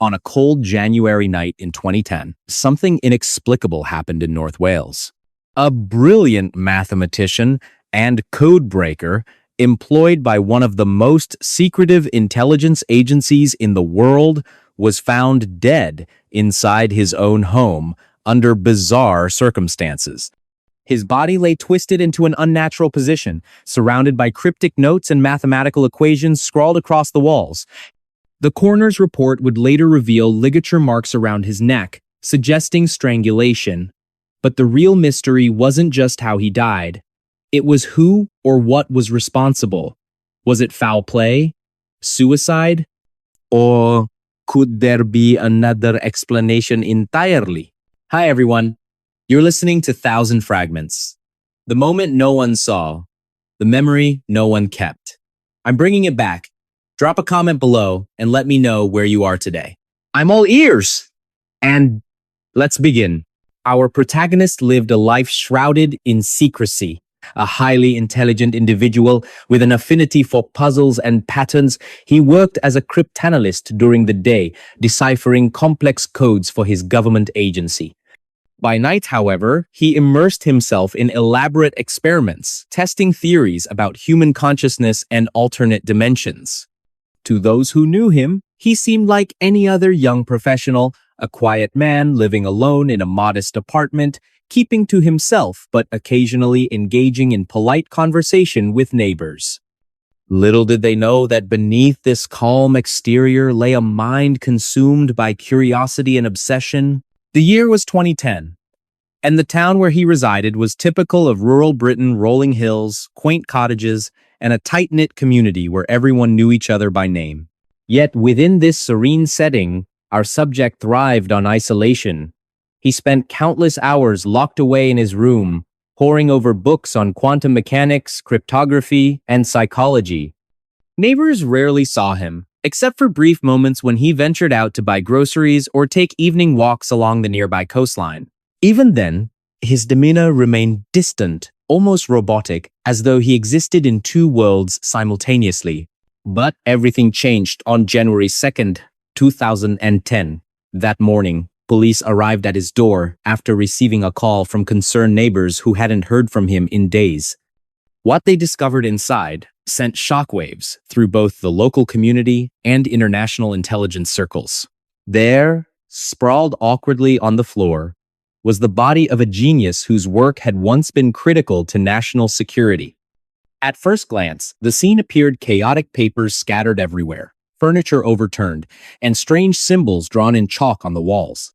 On a cold January night in 2010, something inexplicable happened in North Wales. A brilliant mathematician and code breaker employed by one of the most secretive intelligence agencies in the world was found dead inside his own home under bizarre circumstances. His body lay twisted into an unnatural position, surrounded by cryptic notes and mathematical equations scrawled across the walls. The coroner's report would later reveal ligature marks around his neck, suggesting strangulation. But the real mystery wasn't just how he died. It was who or what was responsible. Was it foul play? Suicide? Or could there be another explanation entirely? Hi everyone. You're listening to Thousand Fragments. The moment no one saw, the memory no one kept. I'm bringing it back. Drop a comment below and let me know where you are today. I'm all ears. And let's begin. Our protagonist lived a life shrouded in secrecy. A highly intelligent individual with an affinity for puzzles and patterns, he worked as a cryptanalyst during the day, deciphering complex codes for his government agency. By night, however, he immersed himself in elaborate experiments, testing theories about human consciousness and alternate dimensions. To those who knew him, he seemed like any other young professional, a quiet man living alone in a modest apartment, keeping to himself but occasionally engaging in polite conversation with neighbors. Little did they know that beneath this calm exterior lay a mind consumed by curiosity and obsession. The year was 2010, and the town where he resided was typical of rural Britain: rolling hills, quaint cottages, and a tight-knit community where everyone knew each other by name. Yet within this serene setting, our subject thrived on isolation. He spent countless hours locked away in his room, poring over books on quantum mechanics, cryptography, and psychology. Neighbors rarely saw him, except for brief moments when he ventured out to buy groceries or take evening walks along the nearby coastline. Even then, his demeanor remained distant, almost robotic, as though he existed in two worlds simultaneously. But everything changed on January 2nd, 2010. That morning, police arrived at his door after receiving a call from concerned neighbors who hadn't heard from him in days. What they discovered inside sent shockwaves through both the local community and international intelligence circles. There, sprawled awkwardly on the floor, was the body of a genius whose work had once been critical to national security. At first glance, the scene appeared chaotic: papers scattered everywhere, furniture overturned, and strange symbols drawn in chalk on the walls.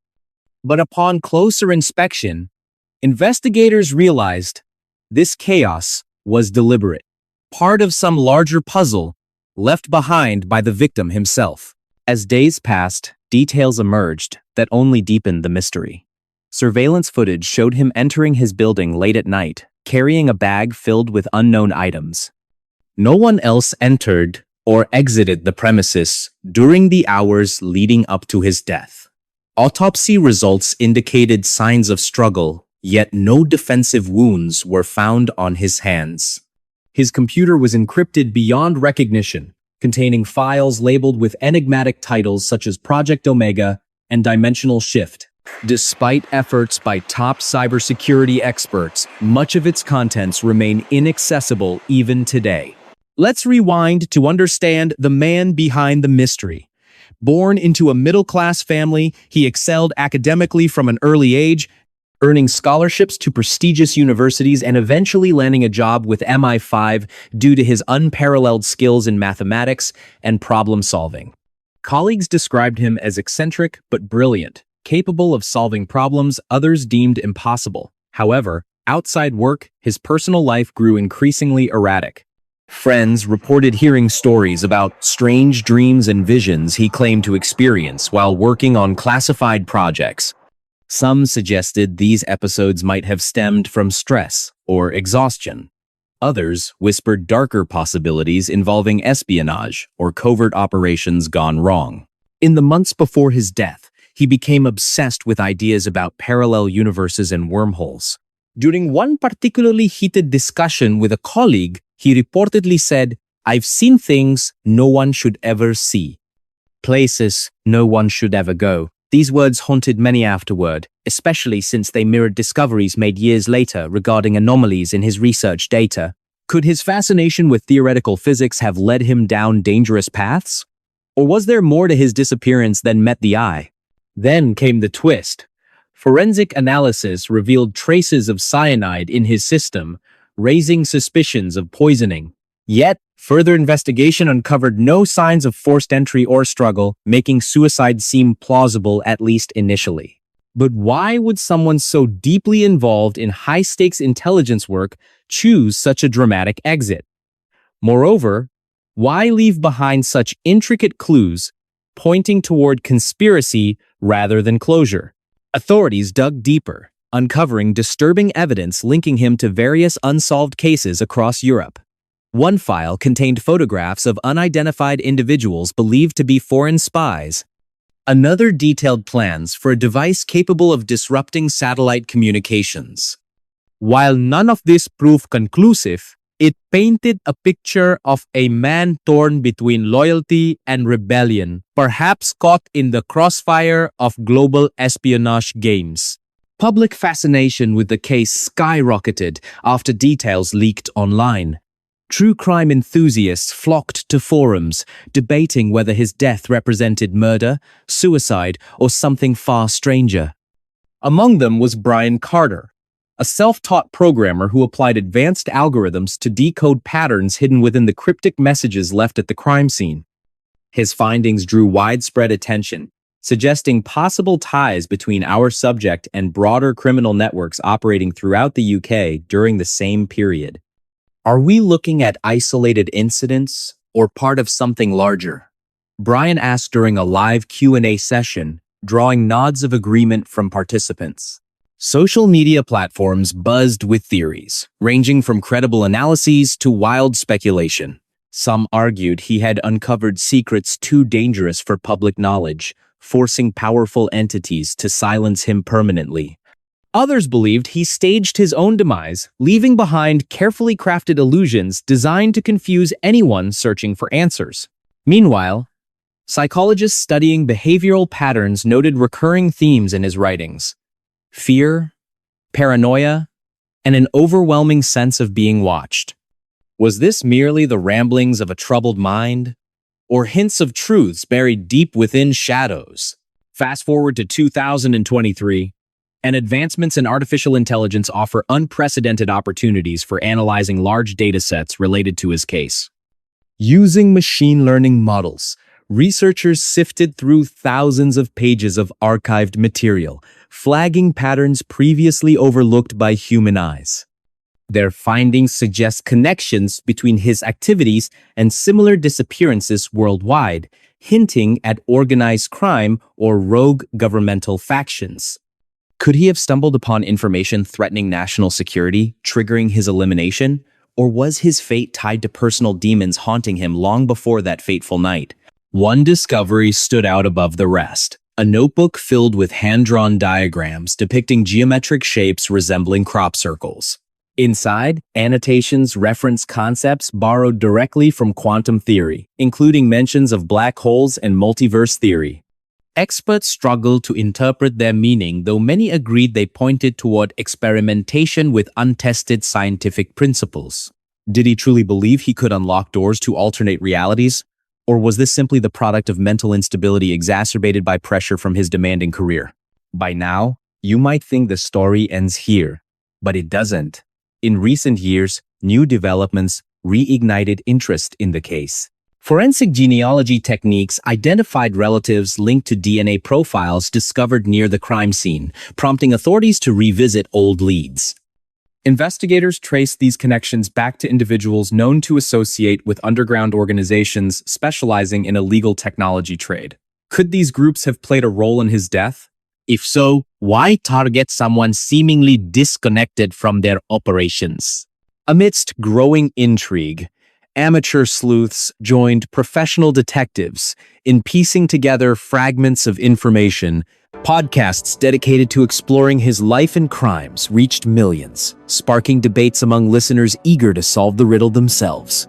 But upon closer inspection, investigators realized this chaos was deliberate, part of some larger puzzle left behind by the victim himself. As days passed, details emerged that only deepened the mystery. Surveillance footage showed him entering his building late at night, carrying a bag filled with unknown items. No one else entered or exited the premises during the hours leading up to his death. Autopsy results indicated signs of struggle, yet no defensive wounds were found on his hands. His computer was encrypted beyond recognition, containing files labeled with enigmatic titles such as Project Omega and Dimensional Shift. Despite efforts by top cybersecurity experts, much of its contents remain inaccessible even today. Let's rewind to understand the man behind the mystery. Born into a middle-class family, he excelled academically from an early age, earning scholarships to prestigious universities and eventually landing a job with MI5 due to his unparalleled skills in mathematics and problem-solving. Colleagues described him as eccentric but brilliant, capable of solving problems others deemed impossible. However, outside work, his personal life grew increasingly erratic. Friends reported hearing stories about strange dreams and visions he claimed to experience while working on classified projects. Some suggested these episodes might have stemmed from stress or exhaustion. Others whispered darker possibilities involving espionage or covert operations gone wrong. In the months before his death, he became obsessed with ideas about parallel universes and wormholes. During one particularly heated discussion with a colleague, he reportedly said, "I've seen things no one should ever see." Places no one should ever go. These words haunted many afterward, especially since they mirrored discoveries made years later regarding anomalies in his research data. Could his fascination with theoretical physics have led him down dangerous paths? Or was there more to his disappearance than met the eye? Then came the twist. Forensic analysis revealed traces of cyanide in his system, raising suspicions of poisoning. Yet, further investigation uncovered no signs of forced entry or struggle, making suicide seem plausible at least initially. But why would someone so deeply involved in high-stakes intelligence work choose such a dramatic exit? Moreover, why leave behind such intricate clues pointing toward conspiracy rather than closure? Authorities dug deeper, uncovering disturbing evidence linking him to various unsolved cases across Europe. One file contained photographs of unidentified individuals believed to be foreign spies. Another detailed plans for a device capable of disrupting satellite communications. While none of this proved conclusive, it painted a picture of a man torn between loyalty and rebellion, perhaps caught in the crossfire of global espionage games. Public fascination with the case skyrocketed after details leaked online. True crime enthusiasts flocked to forums, debating whether his death represented murder, suicide, or something far stranger. Among them was Brian Carter, a self-taught programmer who applied advanced algorithms to decode patterns hidden within the cryptic messages left at the crime scene. His findings drew widespread attention, suggesting possible ties between our subject and broader criminal networks operating throughout the UK during the same period. Are we looking at isolated incidents or part of something larger? Brian asked during a live Q&A session, drawing nods of agreement from participants. Social media platforms buzzed with theories, ranging from credible analyses to wild speculation. Some argued he had uncovered secrets too dangerous for public knowledge, forcing powerful entities to silence him permanently. Others believed he staged his own demise, leaving behind carefully crafted illusions designed to confuse anyone searching for answers. Meanwhile, psychologists studying behavioral patterns noted recurring themes in his writings: fear, paranoia, and an overwhelming sense of being watched. Was this merely the ramblings of a troubled mind, or hints of truths buried deep within shadows? Fast forward to 2023, and advancements in artificial intelligence offer unprecedented opportunities for analyzing large datasets related to his case. Using machine learning models, researchers sifted through thousands of pages of archived material, flagging patterns previously overlooked by human eyes. Their findings suggest connections between his activities and similar disappearances worldwide, hinting at organized crime or rogue governmental factions. Could he have stumbled upon information threatening national security, triggering his elimination? Or was his fate tied to personal demons haunting him long before that fateful night? One discovery stood out above the rest: a notebook filled with hand-drawn diagrams depicting geometric shapes resembling crop circles. Inside, annotations reference concepts borrowed directly from quantum theory, including mentions of black holes and multiverse theory. Experts struggled to interpret their meaning, though many agreed they pointed toward experimentation with untested scientific principles. Did he truly believe he could unlock doors to alternate realities? Or was this simply the product of mental instability exacerbated by pressure from his demanding career? By now, you might think the story ends here, but it doesn't. In recent years, new developments reignited interest in the case. Forensic genealogy techniques identified relatives linked to DNA profiles discovered near the crime scene, prompting authorities to revisit old leads. Investigators traced these connections back to individuals known to associate with underground organizations specializing in illegal technology trade. Could these groups have played a role in his death? If so, why target someone seemingly disconnected from their operations? Amidst growing intrigue, amateur sleuths joined professional detectives in piecing together fragments of information. Podcasts dedicated to exploring his life and crimes reached millions, sparking debates among listeners eager to solve the riddle themselves.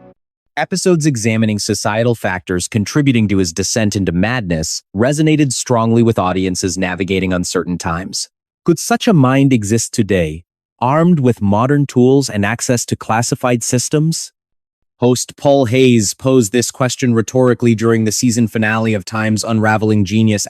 Episodes examining societal factors contributing to his descent into madness resonated strongly with audiences navigating uncertain times. Could such a mind exist today, armed with modern tools and access to classified systems? Host Paul Hayes posed this question rhetorically during the season finale of Time's Unraveling Genius*,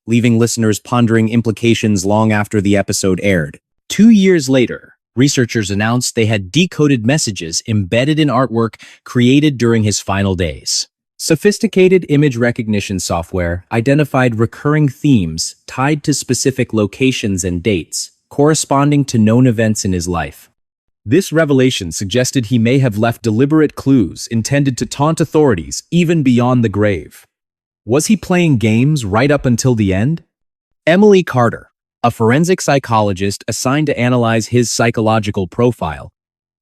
leaving listeners pondering implications long after the episode aired. 2 years later, researchers announced they had decoded messages embedded in artwork created during his final days. Sophisticated image recognition software identified recurring themes tied to specific locations and dates, corresponding to known events in his life. This revelation suggested he may have left deliberate clues intended to taunt authorities even beyond the grave. Was he playing games right up until the end? Emily Carter, a forensic psychologist assigned to analyze his psychological profile,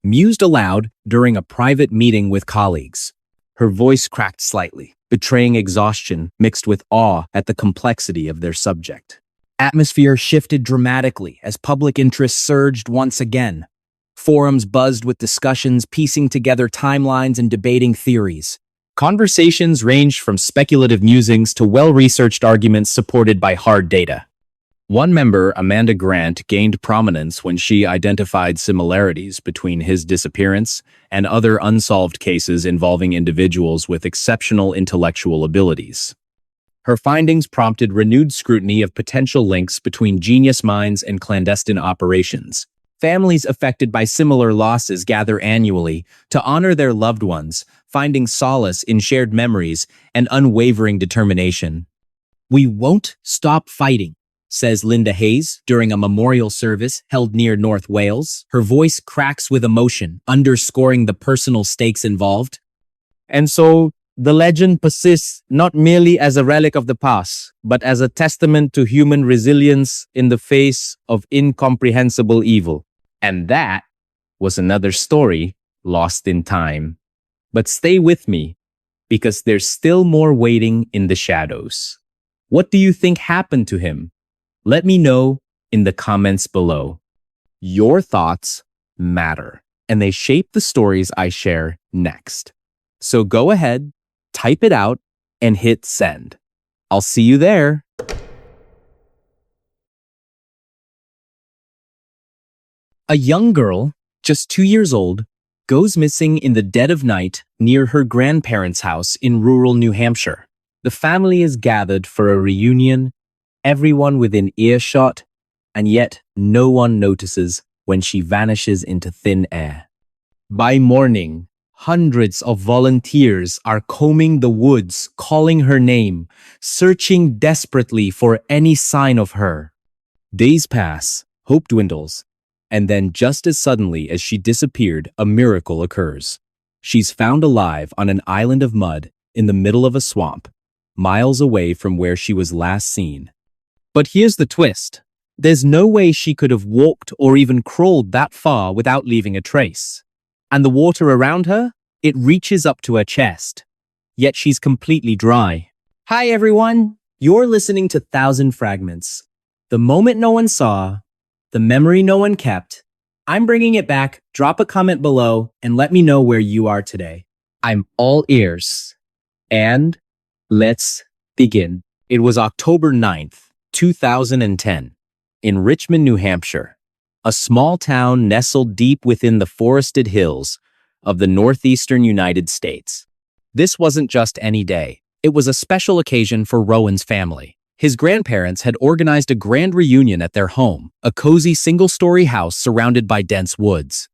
mused aloud during a private meeting with colleagues. Her voice cracked slightly, betraying exhaustion mixed with awe at the complexity of their subject. Atmosphere shifted dramatically as public interest surged once again. Forums buzzed with discussions piecing together timelines and debating theories. Conversations ranged from speculative musings to well-researched arguments supported by hard data. One member, Amanda Grant, gained prominence when she identified similarities between his disappearance and other unsolved cases involving individuals with exceptional intellectual abilities. Her findings prompted renewed scrutiny of potential links between genius minds and clandestine operations. Families affected by similar losses gather annually to honor their loved ones, finding solace in shared memories and unwavering determination. "We won't stop fighting," says Linda Hayes during a memorial service held near North Wales. Her voice cracks with emotion, underscoring the personal stakes involved. And so, the legend persists not merely as a relic of the past, but as a testament to human resilience in the face of incomprehensible evil. And that was another story lost in time. But stay with me, because there's still more waiting in the shadows. What do you think happened to him? Let me know in the comments below. Your thoughts matter, and they shape the stories I share next. So go ahead, type it out, and hit send. I'll see you there. A young girl, just 2 years old, goes missing in the dead of night near her grandparents' house in rural New Hampshire. The family is gathered for a reunion, everyone within earshot, and yet no one notices when she vanishes into thin air. By morning, hundreds of volunteers are combing the woods, calling her name, searching desperately for any sign of her. Days pass, hope dwindles, and then just as suddenly as she disappeared, a miracle occurs. She's found alive on an island of mud in the middle of a swamp, miles away from where she was last seen. But here's the twist. There's no way she could have walked or even crawled that far without leaving a trace. And the water around her? It reaches up to her chest. Yet she's completely dry. Hi everyone! You're listening to Thousand Fragments. The moment no one saw, the memory no one kept. I'm bringing it back. Drop a comment below and let me know where you are today. I'm all ears. And let's begin. It was October 9th. 2010, in Richmond, New Hampshire, a small town nestled deep within the forested hills of the northeastern United States. This wasn't just any day. It was a special occasion for Rowan's family. His grandparents had organized a grand reunion at their home, a cozy single-story house surrounded by dense woods.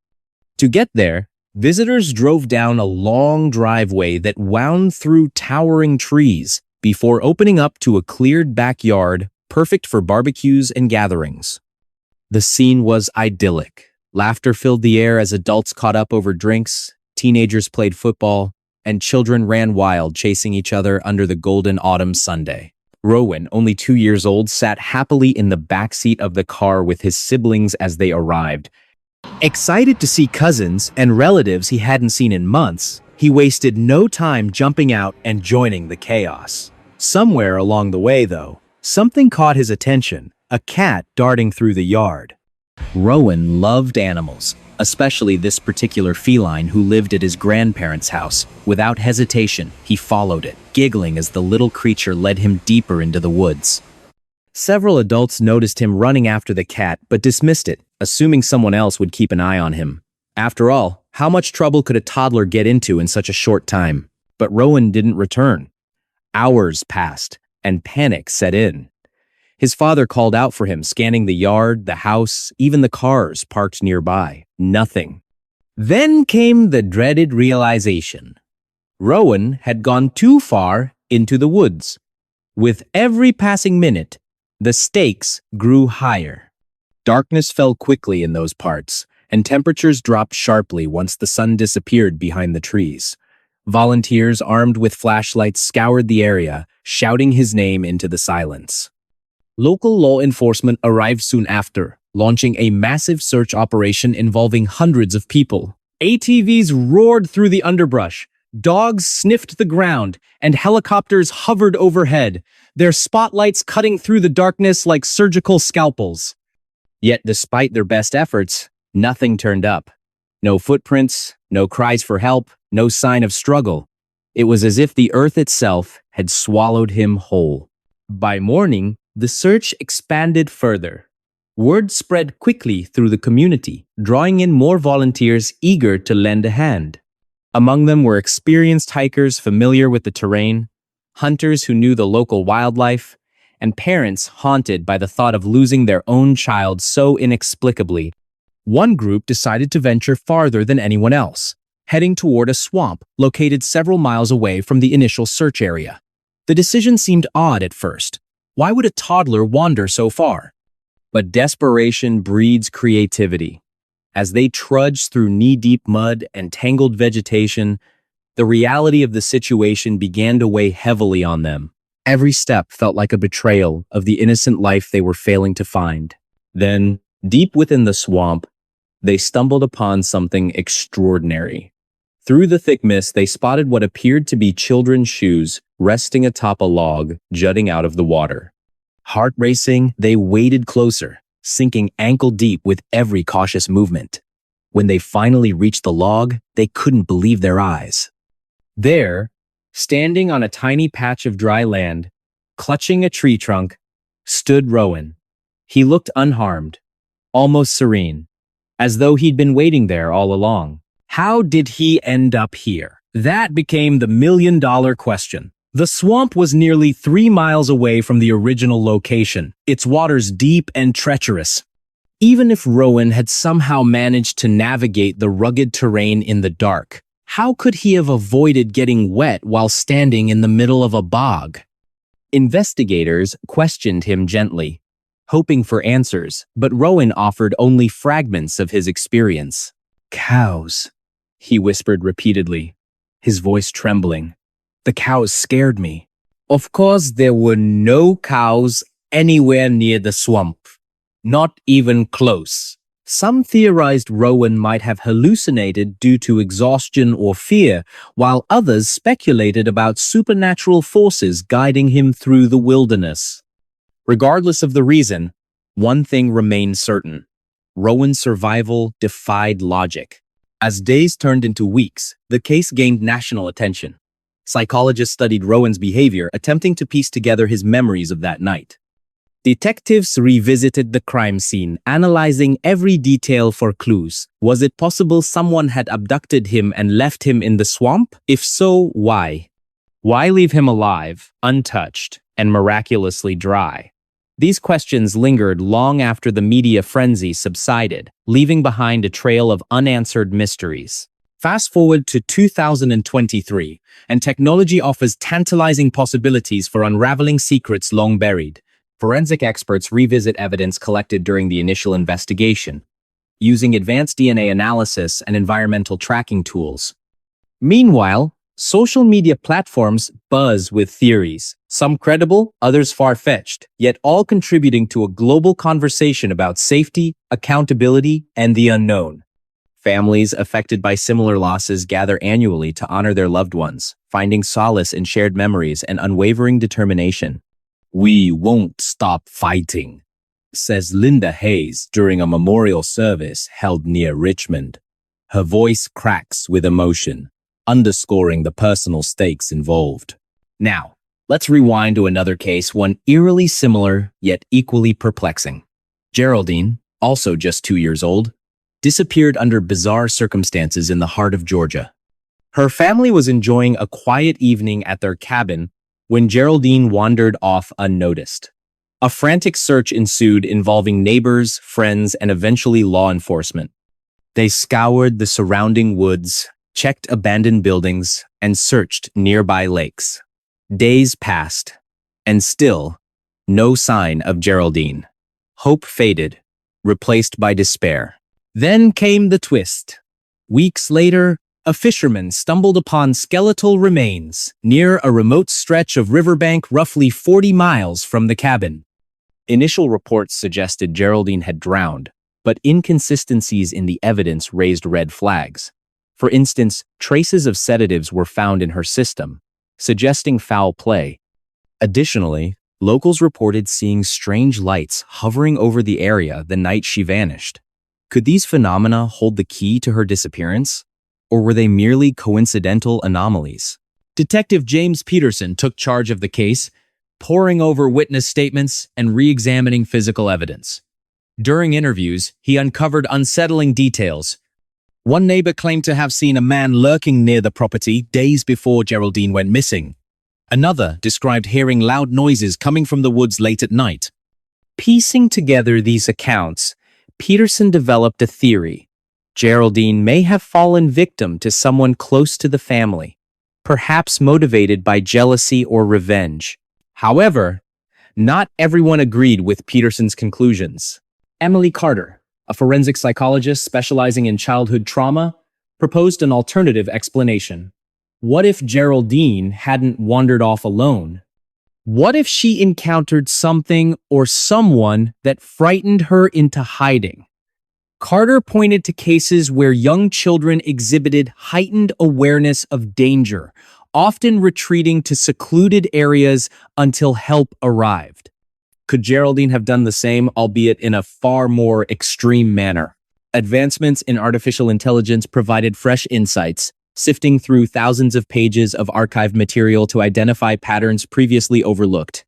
To get there, visitors drove down a long driveway that wound through towering trees before opening up to a cleared backyard perfect for barbecues and gatherings. The scene was idyllic. Laughter filled the air as adults caught up over drinks, teenagers played football, and children ran wild chasing each other under the golden autumn Sunday. Rowan, only 2 years old, sat happily in the backseat of the car with his siblings as they arrived. Excited to see cousins and relatives he hadn't seen in months, he wasted no time jumping out and joining the chaos. Somewhere along the way, though, something caught his attention, a cat darting through the yard. Rowan loved animals, especially this particular feline who lived at his grandparents' house. Without hesitation, he followed it, giggling as the little creature led him deeper into the woods. Several adults noticed him running after the cat but dismissed it, assuming someone else would keep an eye on him. After all, how much trouble could a toddler get into in such a short time? But Rowan didn't return. Hours passed, and panic set in. His father called out for him, scanning the yard, the house, even the cars parked nearby. Nothing. Then came the dreaded realization. Rowan had gone too far into the woods. With every passing minute, the stakes grew higher. Darkness fell quickly in those parts, and temperatures dropped sharply once the sun disappeared behind the trees. Volunteers armed with flashlights scoured the area, shouting his name into the silence. Local law enforcement arrived soon after, launching a massive search operation involving hundreds of people. ATVs roared through the underbrush, dogs sniffed the ground, and helicopters hovered overhead, their spotlights cutting through the darkness like surgical scalpels. Yet despite their best efforts, nothing turned up. No footprints, no cries for help, no sign of struggle. It was as if the earth itself had swallowed him whole. By morning, the search expanded further. Word spread quickly through the community, drawing in more volunteers eager to lend a hand. Among them were experienced hikers familiar with the terrain, hunters who knew the local wildlife, and parents haunted by the thought of losing their own child so inexplicably. One group decided to venture farther than anyone else, heading toward a swamp located several miles away from the initial search area. The decision seemed odd at first. Why would a toddler wander so far? But desperation breeds creativity. As they trudged through knee-deep mud and tangled vegetation, the reality of the situation began to weigh heavily on them. Every step felt like a betrayal of the innocent life they were failing to find. Then, deep within the swamp, they stumbled upon something extraordinary. Through the thick mist, they spotted what appeared to be children's shoes resting atop a log jutting out of the water. Heart racing, they waded closer, sinking ankle-deep with every cautious movement. When they finally reached the log, they couldn't believe their eyes. There, standing on a tiny patch of dry land, clutching a tree trunk, stood Rowan. He looked unharmed, almost serene, as though he'd been waiting there all along. How did he end up here? That became the million-dollar question. The swamp was nearly 3 miles away from the original location, its waters deep and treacherous. Even if Rowan had somehow managed to navigate the rugged terrain in the dark, how could he have avoided getting wet while standing in the middle of a bog? Investigators questioned him gently, hoping for answers, but Rowan offered only fragments of his experience. "Cows," he whispered repeatedly, his voice trembling. "The cows scared me." Of course, there were no cows anywhere near the swamp. Not even close. Some theorized Rowan might have hallucinated due to exhaustion or fear, while others speculated about supernatural forces guiding him through the wilderness. Regardless of the reason, one thing remained certain. Rowan's survival defied logic. As days turned into weeks, the case gained national attention. Psychologists studied Rowan's behavior, attempting to piece together his memories of that night. Detectives revisited the crime scene, analyzing every detail for clues. Was it possible someone had abducted him and left him in the swamp? If so, why? Why leave him alive, untouched, and miraculously dry? These questions lingered long after the media frenzy subsided, leaving behind a trail of unanswered mysteries. Fast forward to 2023, and technology offers tantalizing possibilities for unraveling secrets long buried. Forensic experts revisit evidence collected during the initial investigation, using advanced DNA analysis and environmental tracking tools. Meanwhile, social media platforms buzz with theories, some credible, others far-fetched, yet all contributing to a global conversation about safety, accountability, and the unknown. Families affected by similar losses gather annually to honor their loved ones, finding solace in shared memories and unwavering determination. We won't stop fighting. says Linda Hayes during a memorial service held near Richmond. Her voice cracks with emotion, underscoring the personal stakes involved. Now, let's rewind to another case, one eerily similar yet equally perplexing. Geraldine, also just 2 years old, disappeared under bizarre circumstances in the heart of Georgia. Her family was enjoying a quiet evening at their cabin when Geraldine wandered off unnoticed. A frantic search ensued involving neighbors, friends, and eventually law enforcement. They scoured the surrounding woods, checked abandoned buildings, and searched nearby lakes. Days passed, and still, no sign of Geraldine. Hope faded, replaced by despair. Then came the twist. Weeks later, a fisherman stumbled upon skeletal remains near a remote stretch of riverbank roughly 40 miles from the cabin. Initial reports suggested Geraldine had drowned, but inconsistencies in the evidence raised red flags. For instance, traces of sedatives were found in her system, suggesting foul play. Additionally, locals reported seeing strange lights hovering over the area the night she vanished. Could these phenomena hold the key to her disappearance? Or were they merely coincidental anomalies? Detective James Peterson took charge of the case, poring over witness statements and re-examining physical evidence. During interviews, he uncovered unsettling details. One neighbor claimed to have seen a man lurking near the property days before Geraldine went missing. Another described hearing loud noises coming from the woods late at night. Piecing together these accounts, Peterson developed a theory. Geraldine may have fallen victim to someone close to the family, perhaps motivated by jealousy or revenge. However, not everyone agreed with Peterson's conclusions. Emily Carter, a forensic psychologist specializing in childhood trauma, proposed an alternative explanation. What if Geraldine hadn't wandered off alone? What if she encountered something or someone that frightened her into hiding? Carter pointed to cases where young children exhibited heightened awareness of danger, often retreating to secluded areas until help arrived. Could Geraldine have done the same, albeit in a far more extreme manner? Advancements in artificial intelligence provided fresh insights, sifting through thousands of pages of archived material to identify patterns previously overlooked.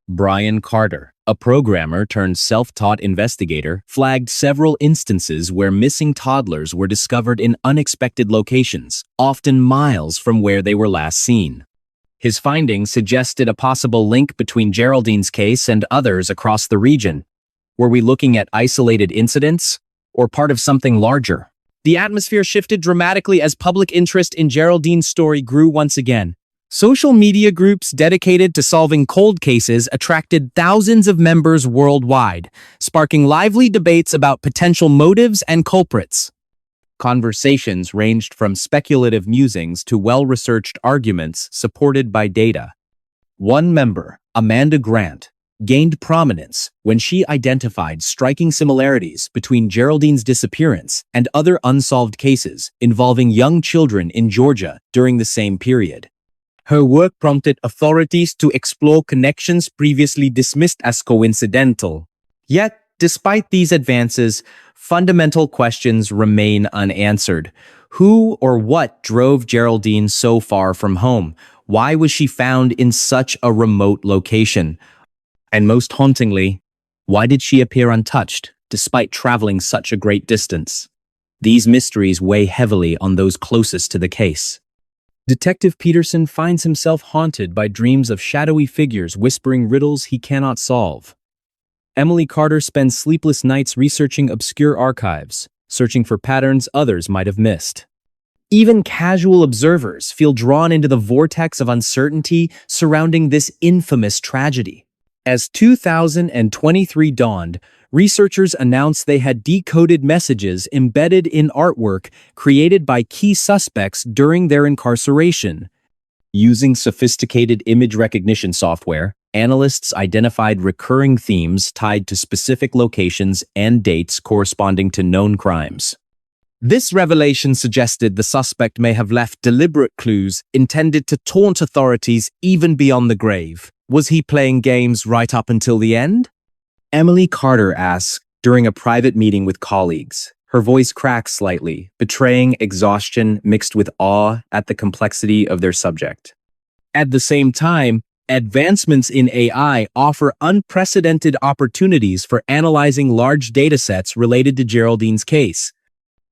Brian Carter, a programmer turned self-taught investigator, flagged several instances where missing toddlers were discovered in unexpected locations, often miles from where they were last seen. His findings suggested a possible link between Geraldine's case and others across the region. Were we looking at isolated incidents or part of something larger? The atmosphere shifted dramatically as public interest in Geraldine's story grew once again. Social media groups dedicated to solving cold cases attracted thousands of members worldwide, sparking lively debates about potential motives and culprits. Conversations ranged from speculative musings to well-researched arguments supported by data. One member, Amanda Grant, gained prominence when she identified striking similarities between Geraldine's disappearance and other unsolved cases involving young children in Georgia during the same period. Her work prompted authorities to explore connections previously dismissed as coincidental. Yet, despite these advances, fundamental questions remain unanswered. Who or what drove Geraldine so far from home? Why was she found in such a remote location? And most hauntingly, why did she appear untouched, despite traveling such a great distance? These mysteries weigh heavily on those closest to the case. Detective Peterson finds himself haunted by dreams of shadowy figures whispering riddles he cannot solve. Emily Carter spends sleepless nights researching obscure archives, searching for patterns others might have missed. Even casual observers feel drawn into the vortex of uncertainty surrounding this infamous tragedy. As 2023 dawned, researchers announced they had decoded messages embedded in artwork created by key suspects during their incarceration. Using sophisticated image recognition software, analysts identified recurring themes tied to specific locations and dates corresponding to known crimes. This revelation suggested the suspect may have left deliberate clues intended to taunt authorities even beyond the grave. Was he playing games right up until the end? Emily Carter asks during a private meeting with colleagues. Her voice cracks slightly, betraying exhaustion mixed with awe at the complexity of their subject. At the same time, advancements in AI offer unprecedented opportunities for analyzing large datasets related to Geraldine's case.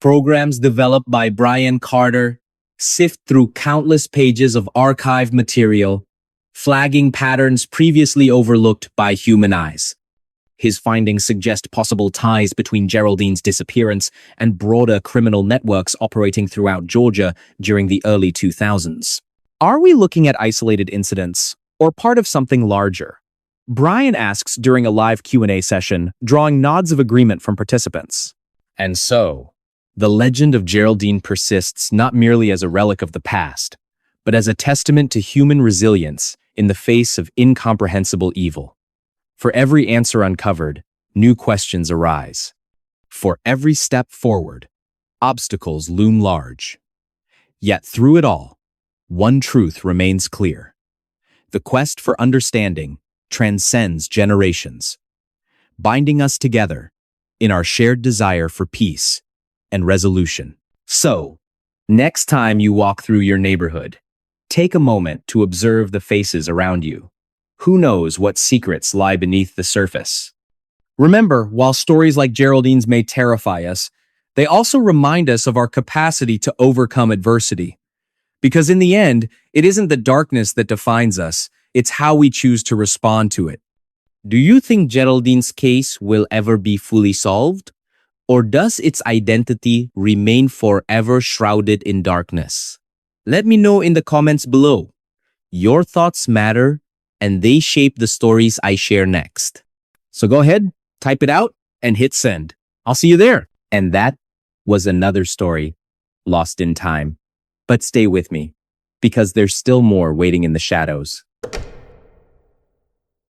Programs developed by Brian Carter sift through countless pages of archived material, flagging patterns previously overlooked by human eyes. His findings suggest possible ties between Geraldine's disappearance and broader criminal networks operating throughout Georgia during the early 2000s. Are we looking at isolated incidents or part of something larger? Brian asks during a live Q&A session, drawing nods of agreement from participants. And so, the legend of Geraldine persists not merely as a relic of the past, but as a testament to human resilience in the face of incomprehensible evil. For every answer uncovered, new questions arise. For every step forward, obstacles loom large. Yet through it all, one truth remains clear. The quest for understanding transcends generations, binding us together in our shared desire for peace and resolution. So, next time you walk through your neighborhood, take a moment to observe the faces around you. Who knows what secrets lie beneath the surface? Remember, while stories like Geraldine's may terrify us, they also remind us of our capacity to overcome adversity. Because in the end, it isn't the darkness that defines us, it's how we choose to respond to it. Do you think Geraldine's case will ever be fully solved? Or does its identity remain forever shrouded in darkness? Let me know in the comments below. Your thoughts matter, and they shape the stories I share next. So go ahead, type it out, and hit send. I'll see you there. And that was another story lost in time. But stay with me, because there's still more waiting in the shadows.